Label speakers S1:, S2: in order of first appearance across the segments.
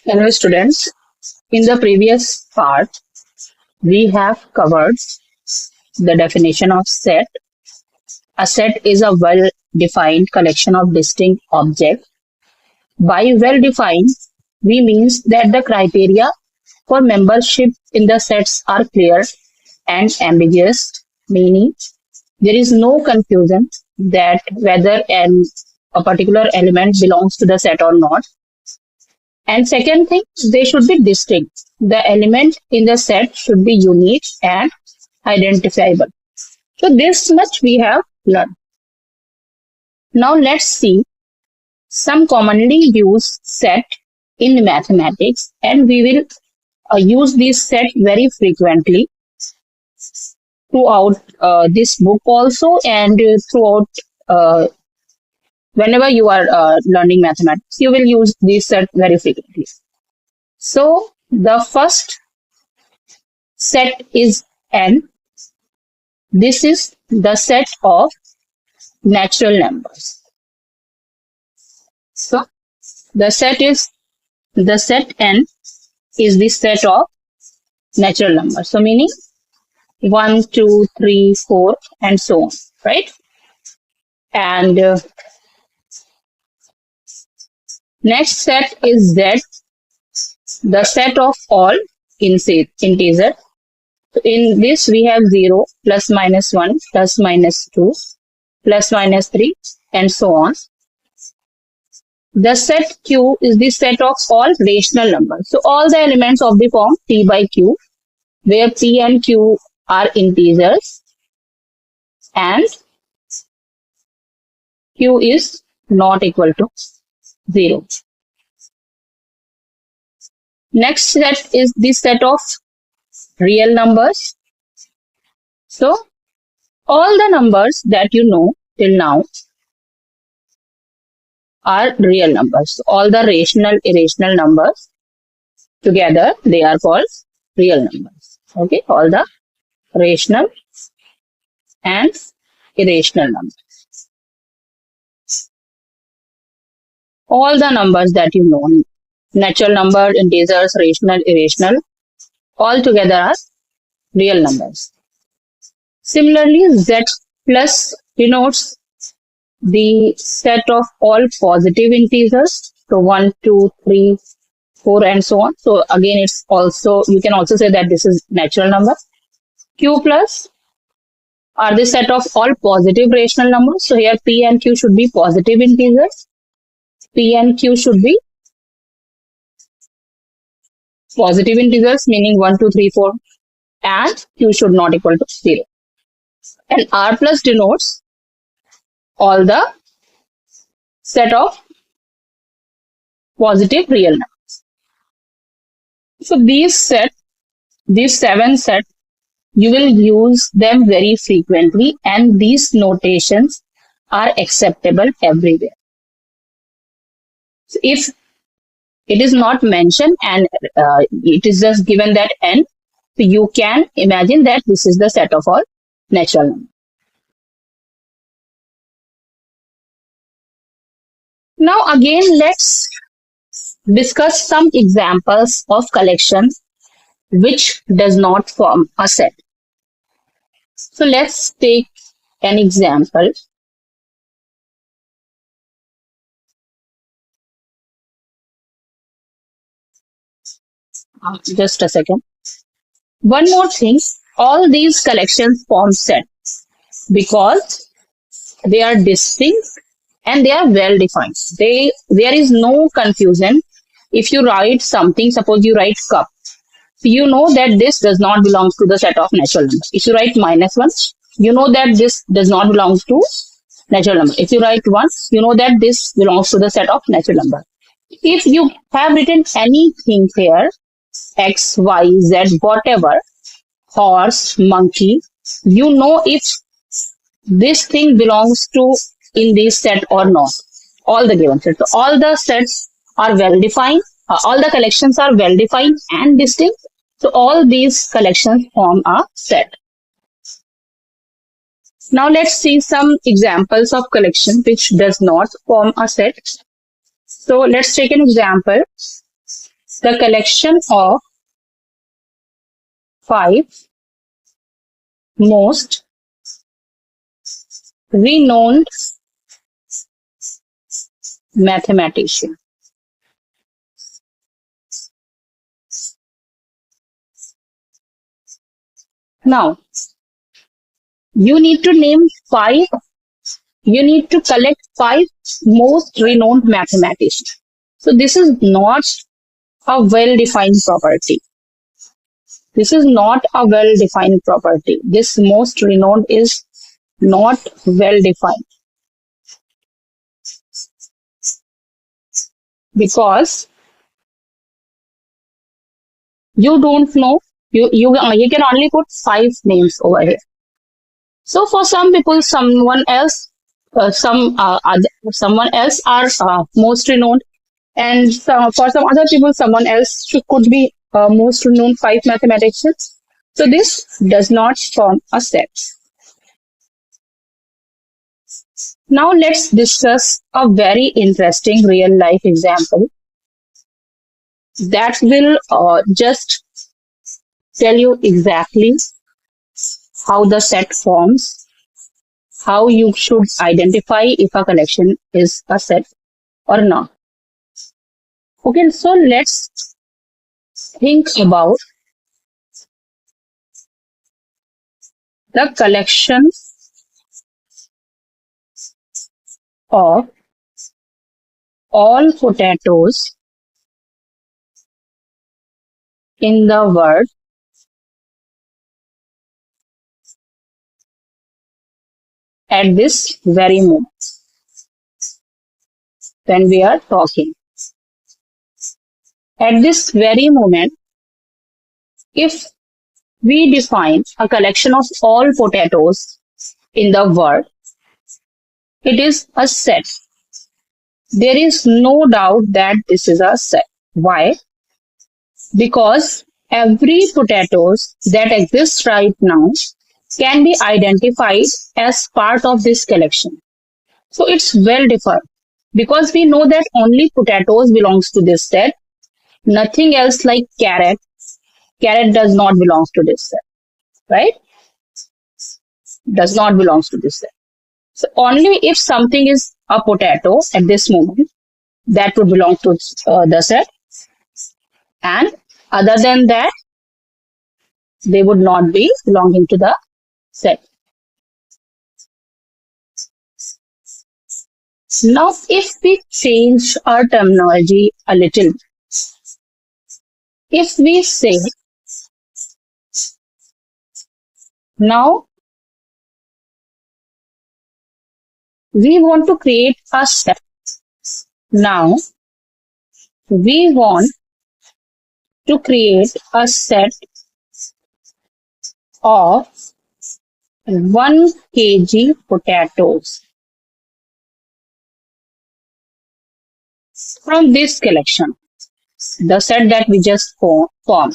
S1: Hello students, in the previous part, we have covered the definition of set. A set is a well-defined collection of distinct objects. By well-defined, we means that the criteria for membership in the sets are clear and ambiguous, meaning there is no confusion that whether a particular element belongs to the set or not. And second thing, they should be distinct. The element in the set should be unique and identifiable. So this much we have learned. Now let's see some commonly used set in mathematics, and we will use this set very frequently throughout this book also, and throughout whenever you are learning mathematics, you will use this set very frequently. So the first set is N. This is the set of natural numbers. So the set N is the set of natural numbers. So meaning 1, 2, 3, 4, and so on, right? And next set is Z, the set of all integers. So in this we have 0, plus minus 1, plus minus 2, plus minus 3, and so on. The set Q is the set of all rational numbers. So all the elements of the form P by Q, where P and Q are integers and Q is not equal to 0. Next set is the set of real numbers. So all the numbers that you know till now are real numbers. All the rational, irrational numbers together, they are called real numbers. Okay, all the rational and irrational numbers. All the numbers that you know, natural number, integers, rational, irrational, all together are real numbers. Similarly, Z plus denotes the set of all positive integers. So 1, 2, 3, 4, and so on. So again, it's also, you can also say that this is natural number. Q plus are the set of all positive rational numbers. So here P and Q should be positive integers. P and Q should be positive integers, meaning 1, 2, 3, 4, and Q should not equal to 0. And R plus denotes all the set of positive real numbers. So these 7 sets, you will use them very frequently, and these notations are acceptable everywhere. So if it is not mentioned and it is just given that N, so you can imagine that this is the set of all natural numbers. Now again, let's discuss some examples of collections which does not form a set. So let's take an example. Just a second. One more thing, all these collections form sets because they are distinct and they are well defined. There is no confusion. If you write something, suppose you write cup, so you know that this does not belong to the set of natural numbers. If you write -1, you know that this does not belong to natural number. If you write 1, you know that this belongs to the set of natural number. If you have written anything here, X, Y, Z, whatever, horse, monkey, you know if this thing belongs to in this set or not. All the given sets. So all the sets are well defined. All the collections are well defined and distinct. So all these collections form a set. Now let's see some examples of collection which does not form a set. So let's take an example. the collection of 5 most renowned mathematicians. Now, you need to collect 5 most renowned mathematicians. So this is not a well-defined property. This is not a well-defined property. This most renowned is not well-defined because you don't know. You can only put 5 names over here. So for some people, someone else are most renowned, and for some other people, someone else could be most renowned 5 mathematicians. So this does not form a set. Now let's discuss a very interesting real life example that will just tell you exactly how the set forms, how you should identify if a collection is a set or not. Okay, so let's think about the collection of all potatoes in the world at this very moment when we are talking. At this very moment, if we define a collection of all potatoes in the world, it is a set. There is no doubt that this is a set. Why? Because every potatoes that exists right now can be identified as part of this collection. So it's well defined because we know that only potatoes belongs to this set. Nothing else like carrot. Carrot does not belong to this set, right? Does not belong to this set. So only if something is a potato at this moment, that would belong to the set. And other than that, they would not be belonging to the set. Now, if we change our terminology a little, if we say, now we want to create a set. Now, we want to create a set of 1 kg potatoes from this collection, the set that we just formed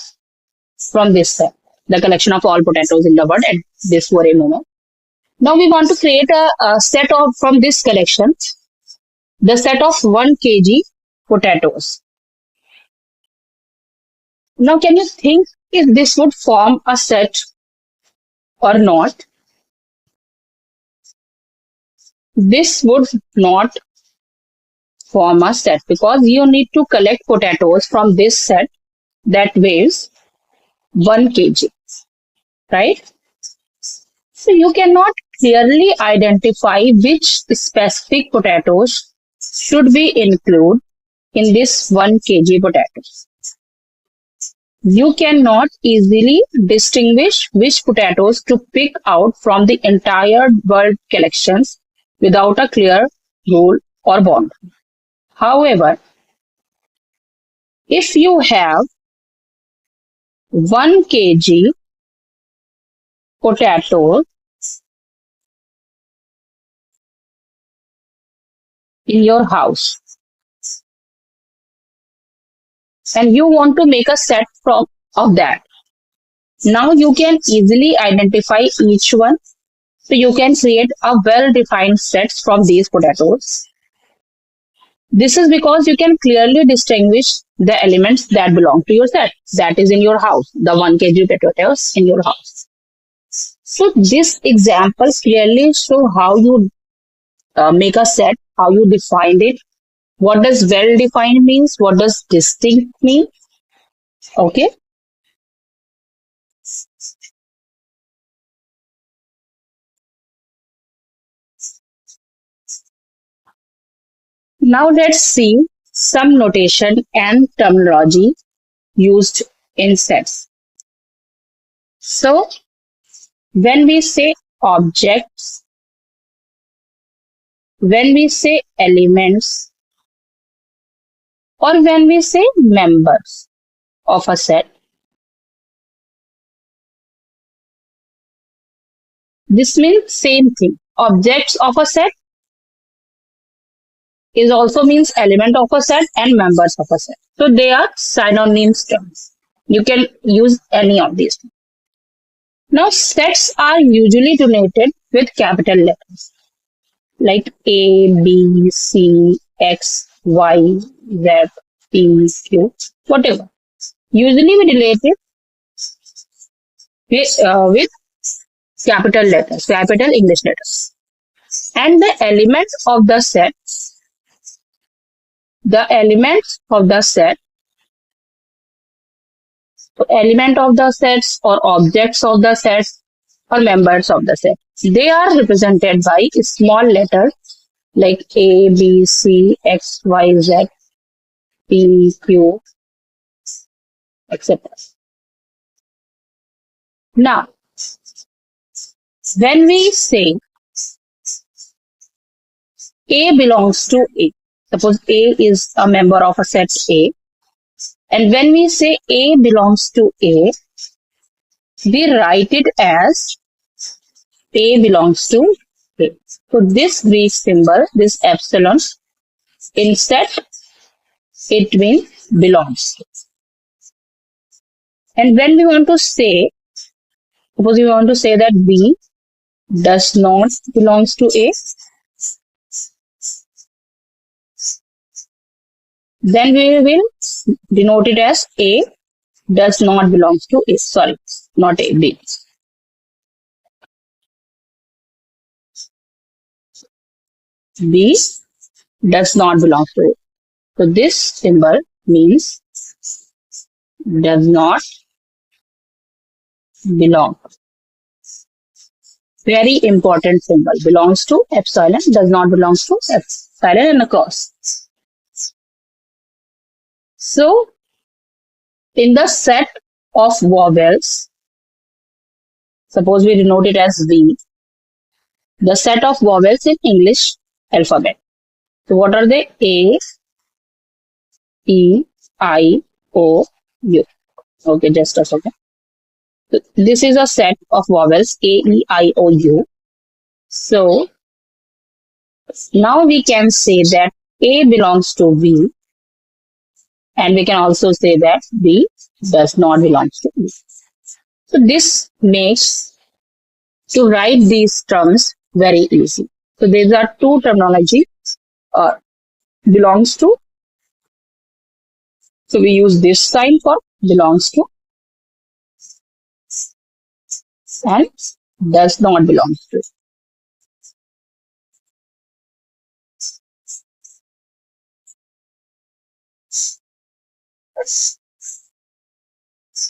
S1: from this set, the collection of all potatoes in the world at this very moment. Now we want to create a set of from this collection, the set of 1 kg potatoes. Now can you think if this would form a set or not? This would not form a set because you need to collect potatoes from this set that weighs 1 kg, right? So you cannot clearly identify which specific potatoes should be included in this 1 kg potatoes. You cannot easily distinguish which potatoes to pick out from the entire world collections without a clear rule or bond. However, if you have 1 kg potato in your house and you want to make a set of that, now you can easily identify each one. So you can create a well-defined sets from these potatoes. This is because you can clearly distinguish the elements that belong to your set, that is in your house, the 1 kg potatoes in your house. So this example clearly show how you make a set, how you define it. What does well defined means? What does distinct mean? Okay. Now let's see some notation and terminology used in sets. So when we say objects, when we say elements, or when we say members of a set, this means same thing. Objects of a set is also means element of a set and members of a set. So they are synonymous terms. You can use any of these. Now sets are usually denoted with capital letters like A, B, C, X, Y, Z, P, Q, whatever. Usually we relate it with capital letters, capital English letters. And the elements of the set, element of the sets or objects of the sets or members of the set, they are represented by small letters like A, B, C, X, Y, Z, P, Q, etc. Now, when we say A belongs to A, suppose A is a member of a set A, and when we say A belongs to A, we write it as A belongs to A. So this Greek symbol, this epsilon, in set, it means belongs. And when we want to say, suppose we want to say that B does not belongs to A, then we will denote it as A does not belongs to A. Sorry, not A, B. B does not belong to A. So this symbol means does not belong. Very important symbol. Belongs to epsilon, does not belong to epsilon and across. So, in the set of vowels, suppose we denote it as V, the set of vowels in English alphabet. So, what are they? A, E, I, O, U. Okay, just a second. So, this is a set of vowels A, E, I, O, U. So, now we can say that A belongs to V. And we can also say that B does not belong to B. So this makes to write these terms very easy. So these are two terminology belongs to. So we use this sign for belongs to and does not belong to.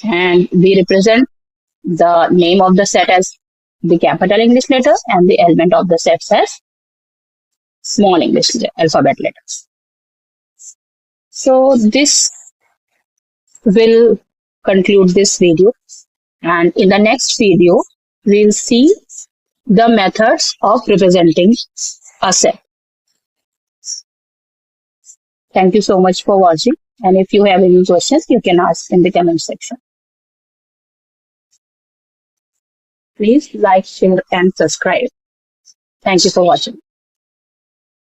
S1: And we represent the name of the set as the capital English letter and the element of the set as small English alphabet letters. So this will conclude this video, and in the next video we'll see the methods of representing a set. Thank you so much for watching, and if you have any questions you can ask in the comment section. Please like, share and subscribe. Thank you for watching.